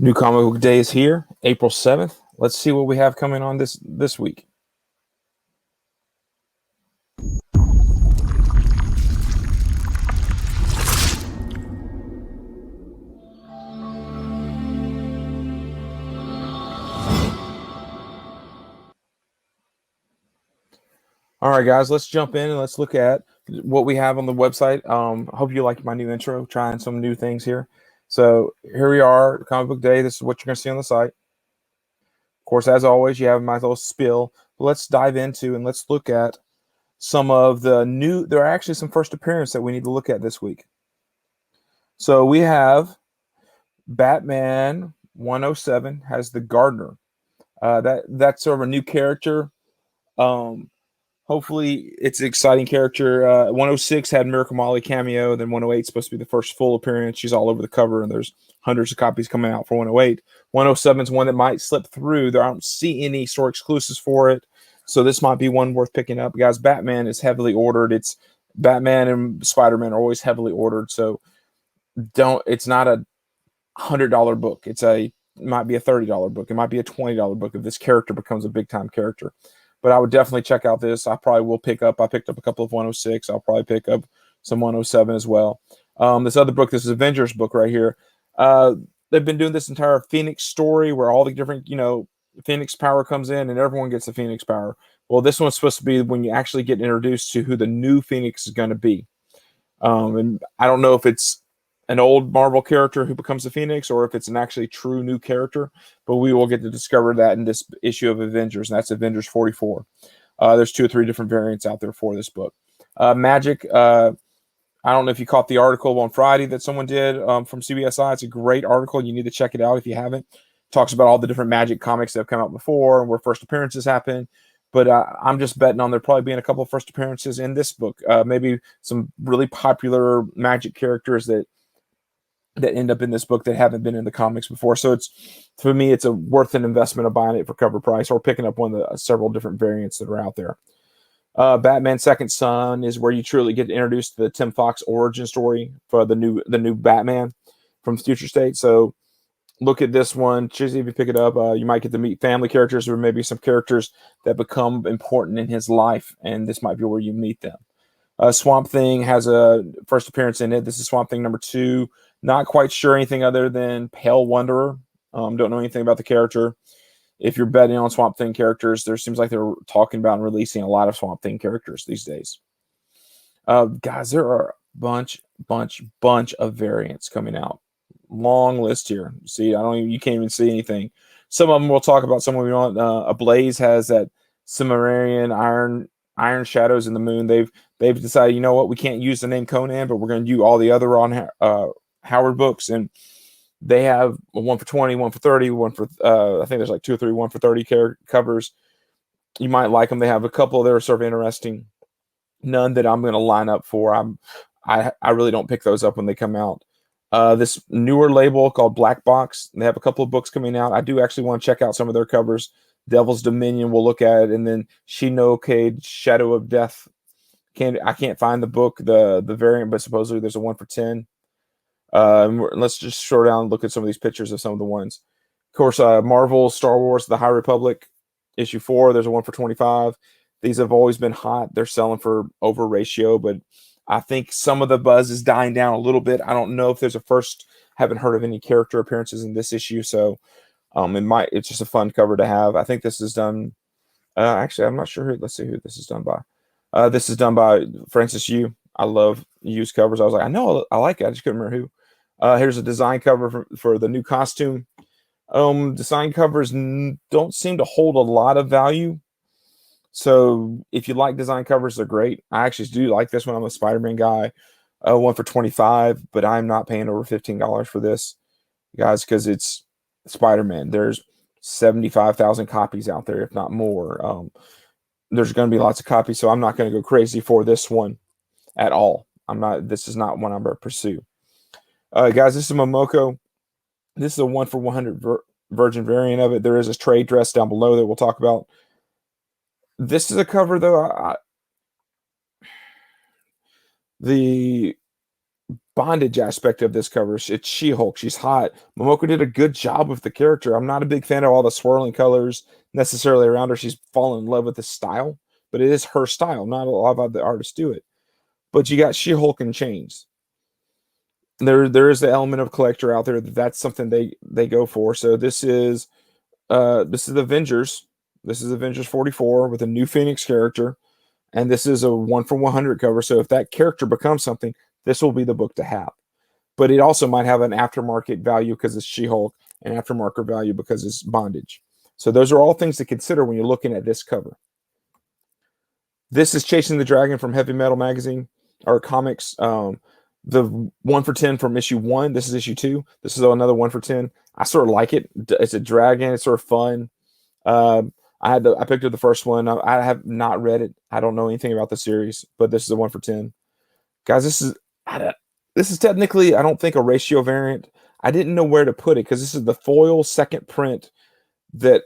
New comic book day is here, April 7th. Let's see what we have coming on this week. All right, guys, let's jump in and let's look at what we have on the website. Hope you like my new intro, trying some new things here. So here we are, comic book day. This is what you're going to see on the site. Of course, as always, you have my little spiel. But let's dive into and let's look at some of the new. There are actually some first appearance that we need to look at this week. So we have Batman 107 has the Gardener. That's sort of a new character. Hopefully, it's an exciting character. 106 had Miracle Molly cameo. Then 108 is supposed to be the first full appearance. She's all over the cover, and there's hundreds of copies coming out for 108. 107 is one that might slip through. There I don't see any store exclusives for it, so this might be one worth picking up. Guys, Batman is heavily ordered. It's Batman and Spider-Man are always heavily ordered, so it's not a $100 book. It might be a $30 book. It might be a $20 book if this character becomes a big-time character. But I would definitely check out this. I probably will pick up. I picked up a couple of 106. I'll probably pick up some 107 as well. This other book, this is Avengers book right here. They've been doing this entire Phoenix story where all the different, Phoenix power comes in and everyone gets the Phoenix power. Well, this one's supposed to be when you actually get introduced to who the new Phoenix is going to be. And I don't know if it's an old Marvel character who becomes a Phoenix or if it's an actually true new character, but we will get to discover that in this issue of Avengers, and that's Avengers 44. There's 2 or 3 different variants out there for this book. Magic, I don't know if you caught the article on Friday that someone did from CBSI. It's a great article. You need to check it out if you haven't. It talks about all the different Magic comics that have come out before and where first appearances happen. But I'm just betting on there probably being a couple of first appearances in this book. Maybe some really popular Magic characters that end up in this book that haven't been in the comics before. So for me, it's worth an investment of buying it for cover price or picking up one of the several different variants that are out there. Batman Second Son is where you truly get introduced to the Tim Fox origin story for the new Batman from Future State. So look at this one. Choose if you pick it up. You might get to meet family characters or maybe some characters that become important in his life, and this might be where you meet them. Swamp Thing has a first appearance in it. This is Swamp Thing number 2. Not quite sure anything other than Pale Wanderer. Don't know anything about the character. If you're betting on Swamp Thing characters, there seems like they're talking about and releasing a lot of Swamp Thing characters these days. Guys, there are a bunch of variants coming out. Long list here. See, you can't even see anything. Some of them we'll talk about. Some of them we want. Ablaze has that Cimmerian Iron Shadows in the Moon. They've decided, you know what, we can't use the name Conan, but we're going to do all the other Ron Howard books, and they have one for 20, one for 30, one for I think there's like 2 or 3 one for 30 covers. You might like them. They have a couple that are sort of interesting. None that I'm going to line up for. I really don't pick those up when they come out. This newer label called Black Box, they have a couple of books coming out. I do actually want to check out some of their covers. Devil's Dominion we'll look at, and then Shino-Cade Shadow of Death. I can't find the book, the variant, but supposedly there's a 1 for 10. Let's just short down and look at some of these pictures of some of the ones. Of course, Marvel, Star Wars, The High Republic, issue 4, there's a 1 for 25. These have always been hot. They're selling for over ratio, but I think some of the buzz is dying down a little bit. I don't know if there's haven't heard of any character appearances in this issue, so it's just a fun cover to have. I think this is done. Actually, I'm not sure. Let's see who this is done by. This is done by Francis Yu. I love Yu's covers. I was like, I know I like it. I just couldn't remember who. Here's a design cover for the new costume. Design covers don't seem to hold a lot of value. So if you like design covers, they're great. I actually do like this one. I'm a Spider-Man guy. 1 for 25, but I'm not paying over $15 for this, guys, because it's Spider-Man. There's 75,000 copies out there, if not more. There's going to be lots of copies, so I'm not going to go crazy for this one at all. This is not one I'm going to pursue. Guys, this is Momoko. This is a 1 for 100 Virgin variant of it. There is a trade dress down below that we'll talk about. This is a cover, though. The bondage aspect of this cover. It's She-Hulk. She's hot. Momoko did a good job with the character. I'm not a big fan of all the swirling colors necessarily around her. She's fallen in love with the style, but it is her style. Not a lot of other artists do it. But you got She-Hulk in chains. There is the element of collector out there that's something they go for. So this is the Avengers. This is Avengers 44 with a new Phoenix character, and this is a 1/100 cover. So if that character becomes something, this will be the book to have. But it also might have an aftermarket value because it's She-Hulk, and aftermarket value because it's bondage. So those are all things to consider when you're looking at this cover. This is Chasing the Dragon from Heavy Metal Magazine or Comics. The 1 for 10 from issue 1. This is issue 2. This is another 1 for 10. I sort of like it. It's a dragon. It's sort of fun. I picked up the first one. I have not read it. I don't know anything about the series, but this is a 1 for 10. Guys, this is technically, I don't think, a ratio variant. I didn't know where to put it because this is the foil second print that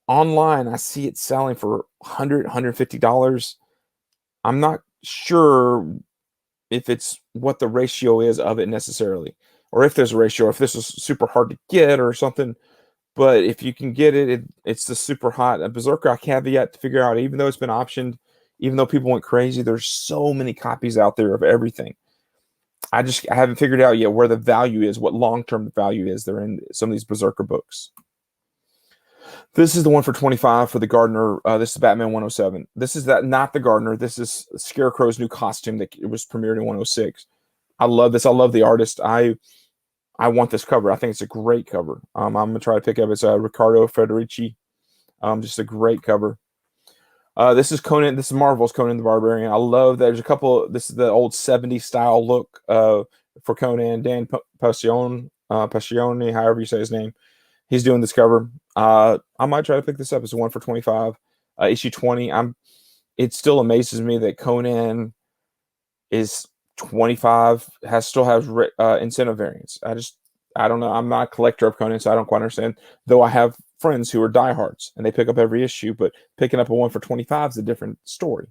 online I see it selling for $100, $150. I'm not sure if it's what the ratio is of it necessarily, or if there's a ratio, if this is super hard to get or something. But if you can get it, it's the super hot. A Berserker, I have yet to figure out, even though it's been optioned, even though people went crazy, there's so many copies out there of everything. I haven't figured out yet where the value is, what long-term value is there in some of these Berserker books. This is the 1 for 25 for the Gardener. This is Batman 107. This is not the Gardener. This is Scarecrow's new costume that was premiered in 106. I love this. I love the artist. I want this cover. I think it's a great cover. I'm going to try to pick up. It's Riccardo Federici. Just a great cover. This is Conan. This is Marvel's Conan the Barbarian. I love that. There's a couple. This is the old 70s style look for Conan. Dan Passione, however you say his name. He's doing this cover. I might try to pick this up. It's a 1 for 25. Issue 20. It still amazes me that Conan is 25, still has incentive variants. I don't know. I'm not a collector of Conan, so I don't quite understand. Though I have friends who are diehards and they pick up every issue, but picking up a 1 for 25 is a different story.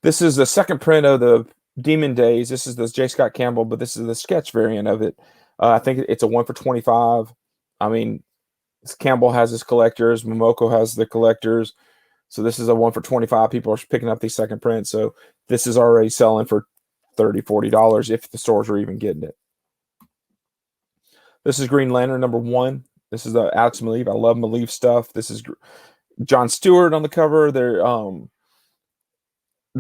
This is the second print of the Demon Days. This is the J. Scott Campbell, but this is the sketch variant of it. I think it's a 1 for 25. I mean, Campbell has his collectors. Momoko has the collectors. So this is a 1 for 25. People are picking up these second prints. So this is already selling for $30, $40 if the stores are even getting it. This is Green Lantern #1. This is Alex Maleev. I love Maleev stuff. This is John Stewart on the cover. They're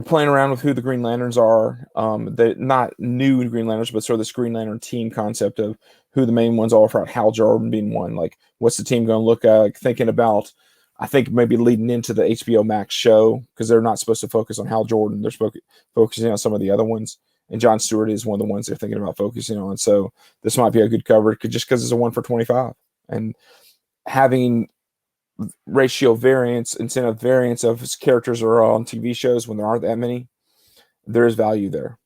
playing around with who the Green Lanterns are. They're not new Green Lanterns, but sort of this Green Lantern team concept of who the main ones are, for Hal Jordan being one. Like, what's the team going to look at? Like, thinking about, I think maybe leading into the HBO Max show, because they're not supposed to focus on Hal Jordan. They're focusing on some of the other ones. And John Stewart is one of the ones they're thinking about focusing on. So this might be a good cover just because it's a 1 for 25. And having ratio variants, incentive variants of characters are on TV shows when there aren't that many, there is value there.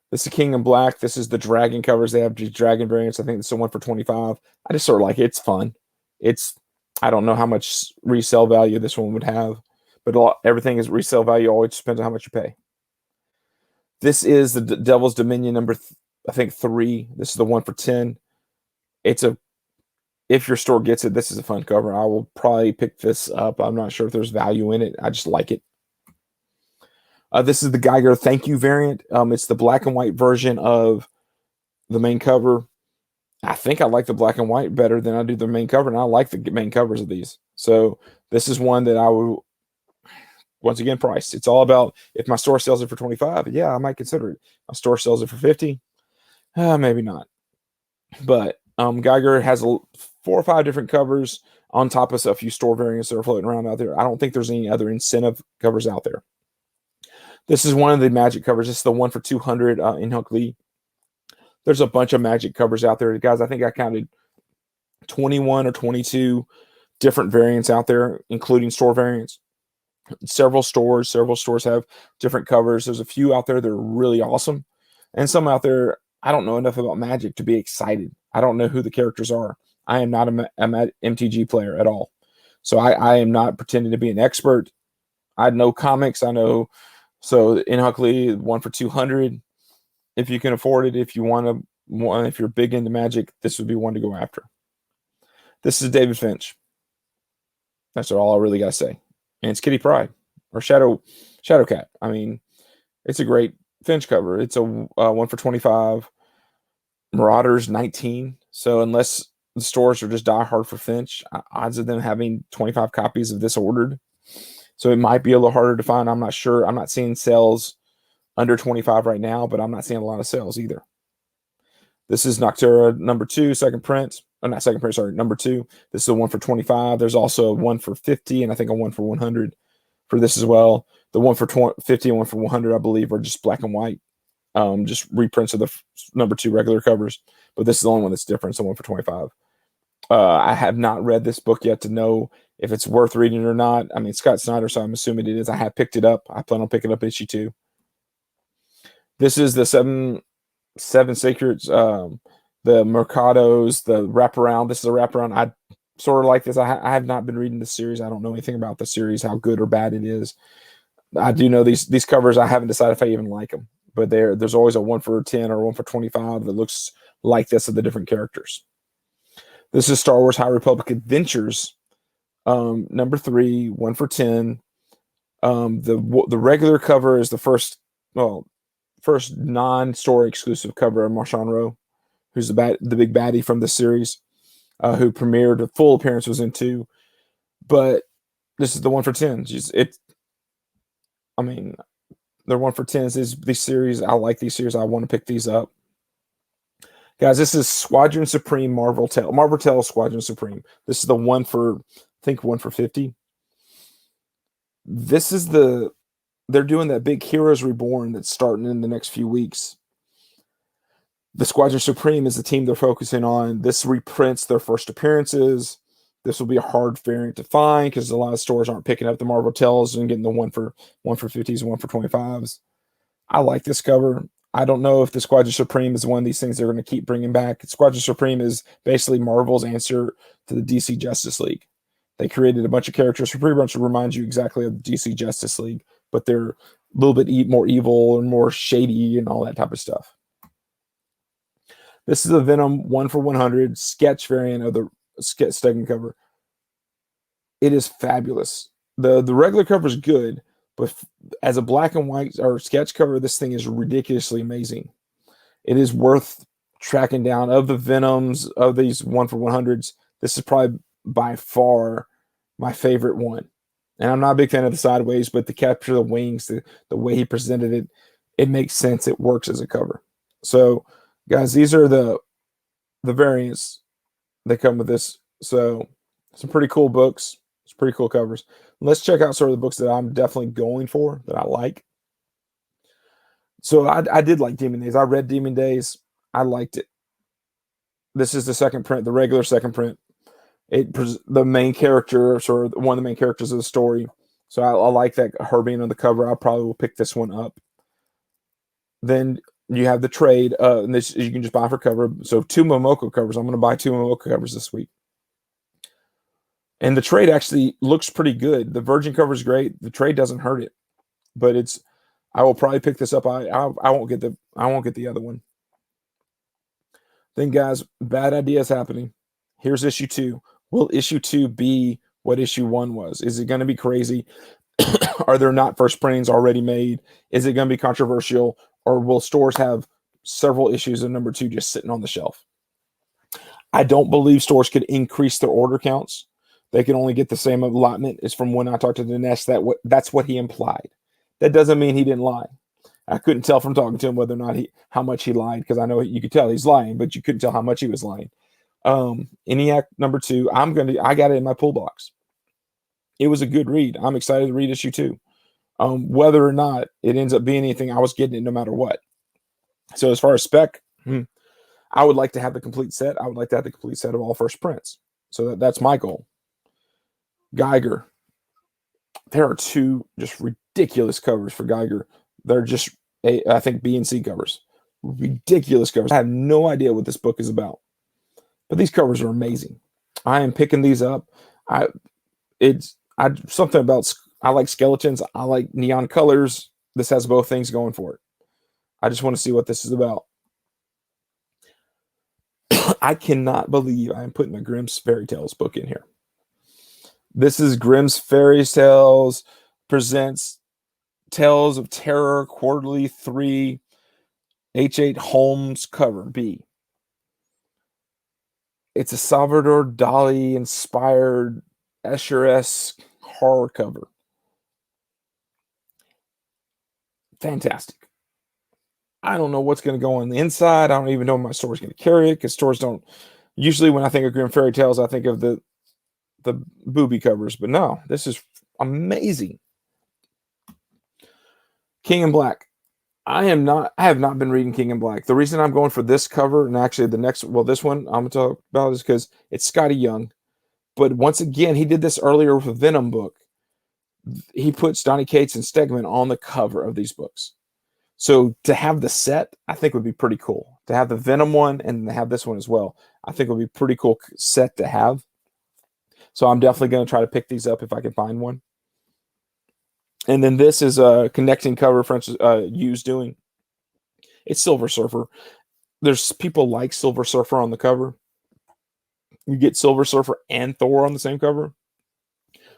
This is King in Black. This is the dragon covers. They have dragon variants. I think it's a 1 for 25. I just sort of like it. It's fun. I don't know how much resale value this one would have, but everything is resale value. Always depends on how much you pay. This is the Devil's Dominion I think 3. This is the 1 for 10. If your store gets it, this is a fun cover. I will probably pick this up. I'm not sure if there's value in it. I just like it. This is the Geiger Thank You variant. It's the black and white version of the main cover. I think I like the black and white better than I do the main cover, and I like the main covers of these. So this is one that I will, once again, price. It's all about, if my store sells it for 25, yeah, I might consider it. My store sells it for 50, maybe not. But Geiger has 4 or 5 different covers on top of a few store variants that are floating around out there. I don't think there's any other incentive covers out there. This is one of the Magic covers. This is the 1 for 200 in Hook Lee. There's a bunch of Magic covers out there. Guys, I think I counted 21 or 22 different variants out there, including store variants. Several stores have different covers. There's a few out there that are really awesome. And some out there, I don't know enough about Magic to be excited. I don't know who the characters are. I am not an MTG player at all. So I am not pretending to be an expert. I know comics. I know. So in Huckley, 1 for 200. if you can afford it, if you're big into Magic, this would be one to go after. This is David Finch. That's all I really got to say. And it's Kitty Pryde or Shadowcat. I mean, it's a great Finch cover. It's a 1 for 25. Marauders 19. So unless the stores are just diehard for Finch, odds of them having 25 copies of this ordered. So it might be a little harder to find. I'm not sure. I'm not seeing sales under 25 right now, but I'm not seeing a lot of sales either. This is Noctura number 2, second print. Oh, not second print, sorry, number 2. This is a 1 for 25. There's also a 1 for 50, and I think a 1 for 100 for this as well. The 1 for 50 and 1 for 100, I believe, are just black and white. Just reprints of the number 2 regular covers. But this is the only one that's different, so 1 for 25. I have not read this book yet to know if it's worth reading or not. I mean, Scott Snyder, so I'm assuming it is. I have picked it up. I plan on picking up issue 2. This is the seven Sacreds, the Mercados, the wraparound. This is a wraparound. I sort of like this. I have not been reading the series. I don't know anything about the series, how good or bad it is. I do know these covers. I haven't decided if I even like them, but there's always a 1 for 10 or 1 for 25 that looks like this of the different characters. This is Star Wars High Republic Adventures, number 3, 1 for 10. The regular cover is the first non-story exclusive cover of Marshawn Rowe, who's the big baddie from the series, who premiered. A full appearance was in 2, but this is the 1 for 10. I mean, they're 1 for 10s. These series, I like these series. I want to pick these up. Guys, this is Squadron Supreme Marvel Tale Squadron Supreme. This is the 1 for, I think 1 for 50. This is they're doing that big Heroes Reborn that's starting in the next few weeks. The Squadron Supreme is the team they're focusing on. This reprints their first appearances. This will be a hard variant to find because a lot of stores aren't picking up the Marvel Tales and getting the 1 for 50s and 1 for 25s. I like this cover. I don't know if the Squadron Supreme is one of these things they're going to keep bringing back. Squadron Supreme is basically Marvel's answer to the DC Justice League. They created a bunch of characters who pretty much remind you exactly of the DC Justice League, but they're a little bit more evil and more shady and all that type of stuff. This is a Venom 1 for 100 sketch variant of the Stegman cover. It is fabulous. The regular cover is good, but as a black and white or sketch cover, this thing is ridiculously amazing. It is worth tracking down. Of the Venoms, of these 1 for 100s, this is probably by far my favorite one. And I'm not a big fan of the sideways, but the capture of the wings, the way he presented it, it makes sense. It works as a cover. So, guys, these are the variants that come with this. So, some pretty cool books. It's pretty cool covers. Let's check out sort of the books that I'm definitely going for, that I like. So I did like Demon Days. I read Demon Days. I liked it. This is the second print, the regular second print. The main character, sort of one of the main characters of the story. So I like that, her being on the cover. I probably will pick this one up. Then you have the trade. And this you can just buy for cover. So 2 Momoko covers. I'm going to buy 2 Momoko covers this week. And the trade actually looks pretty good. The Virgin cover is great. The trade doesn't hurt it, but I will probably pick this up. I won't get the other one. Then, guys, bad ideas happening. Here's issue 2. Will issue 2 be what issue 1 was? Is it going to be crazy? Are there not first printings already made? Is it going to be controversial, or will stores have several issues of number 2 just sitting on the shelf? I don't believe stores could increase their order counts. They can only get the same allotment. Is from when I talked to Dinesh, that's what he implied. That doesn't mean he didn't lie. I couldn't tell from talking to him whether or not how much he lied, because I know you could tell he's lying, but you couldn't tell how much he was lying. ENIAC number 2, I got it in my pull box. It was a good read. I'm excited to read issue 2. Whether or not it ends up being anything, I was getting it no matter what. So as far as spec, I would like to have the complete set. I would like to have the complete set of all first prints. So that's my goal. Geiger. There are 2 just ridiculous covers for Geiger. They're just, I think, B and C covers. Ridiculous covers. I have no idea what this book is about, but these covers are amazing. I am picking these up. I like skeletons. I like neon colors. This has both things going for it. I just want to see what this is about. I cannot believe I'm putting a Grimm's Fairy Tales book in here. This is Grimm's Fairy Tales presents Tales of Terror Quarterly 3 H8 Holmes cover B. It's a Salvador Dali inspired Escher-esque horror cover. Fantastic. I don't know what's going to go on the inside. I don't even know if my store's going to carry it, because stores don't usually, when I think of Grimm Fairy Tales, I think of the booby covers, but no, this is amazing. King in Black. I have not been reading King in Black. The reason I'm going for this cover, and actually this one I'm going to talk about, is because it's Skottie Young. But once again, he did this earlier with a Venom book. He puts Cates and Stegman on the cover of these books. So to have the set, I think would be pretty cool. To have the Venom one and to have this one as well, I think would be a pretty cool set to have. So I'm definitely going to try to pick these up if I can find one. And then this is a connecting cover French U's doing. It's Silver Surfer. There's people like Silver Surfer on the cover. You get Silver Surfer and Thor on the same cover,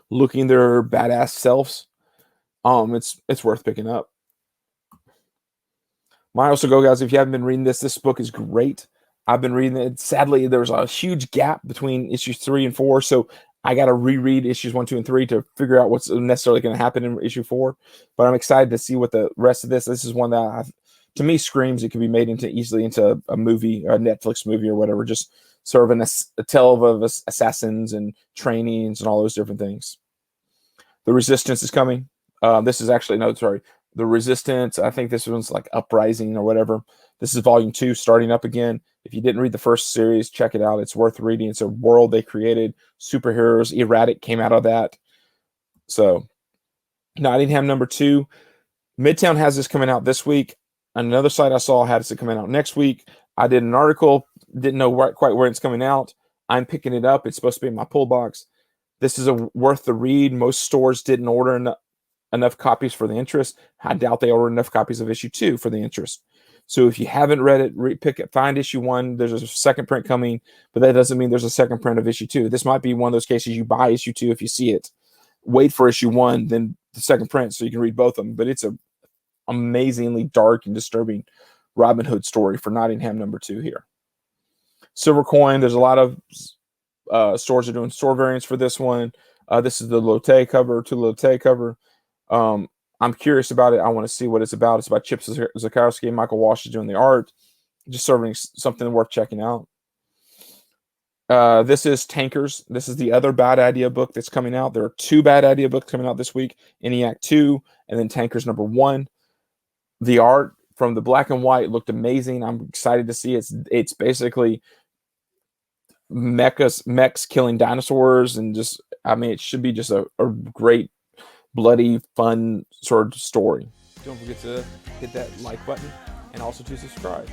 looking their badass selves. It's worth picking up. Might also go, guys, if you haven't been reading this book is great. I've been reading it. Sadly, there's a huge gap between issues 3 and 4, so I got to reread issues 1, 2, and 3 to figure out what's necessarily going to happen in issue 4. But I'm excited to see what the rest of this. This is one that, to me, screams it could be made easily into a movie, a Netflix movie or whatever. Just sort of a tale of assassins and trainings and all those different things. The Resistance is coming. This is actually The Resistance. I think this one's like Uprising or whatever. This is volume 2 starting up again. If you didn't read the first series, check it out. It's worth reading. It's a world they created. Superheroes. Erratic came out of that. So, Nottingham #2. Midtown has this coming out this week. Another site I saw had it coming out next week. I did an article. Didn't know quite where it's coming out. I'm picking it up. It's supposed to be in my pull box. This is worth the read. Most stores didn't order enough copies for the interest. I doubt they ordered enough copies of issue 2 for the interest. So if you haven't read it, find issue 1. There's a second print coming, but that doesn't mean there's a second print of issue 2. This might be one of those cases you buy issue 2 if you see it. Wait for issue 1, then the second print so you can read both of them. But it's an amazingly dark and disturbing Robin Hood story for Nottingham #2 here. Silver Coin, there's a lot of stores are doing store variants for this one. This is the Lotte cover, to Lotte cover. I'm curious about it. I want to see what it's about. It's about Chip Zdarsky. Michael Walsh is doing the art. Just serving something worth checking out. This is Tankers. This is the other Bad Idea book that's coming out. There are 2 Bad Idea books coming out this week. ENIAC 2 and then Tankers #1. The art from the black and white looked amazing. I'm excited to see it. It's basically mechs killing dinosaurs, and just, I mean, it should be just a great, bloody, fun sort of story. Don't forget to hit that like button and also to subscribe.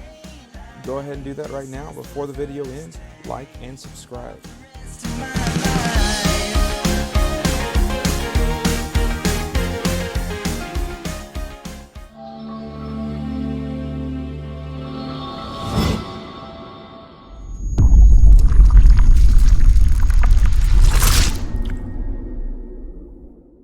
Go ahead and do that right now before the video ends. Like and subscribe.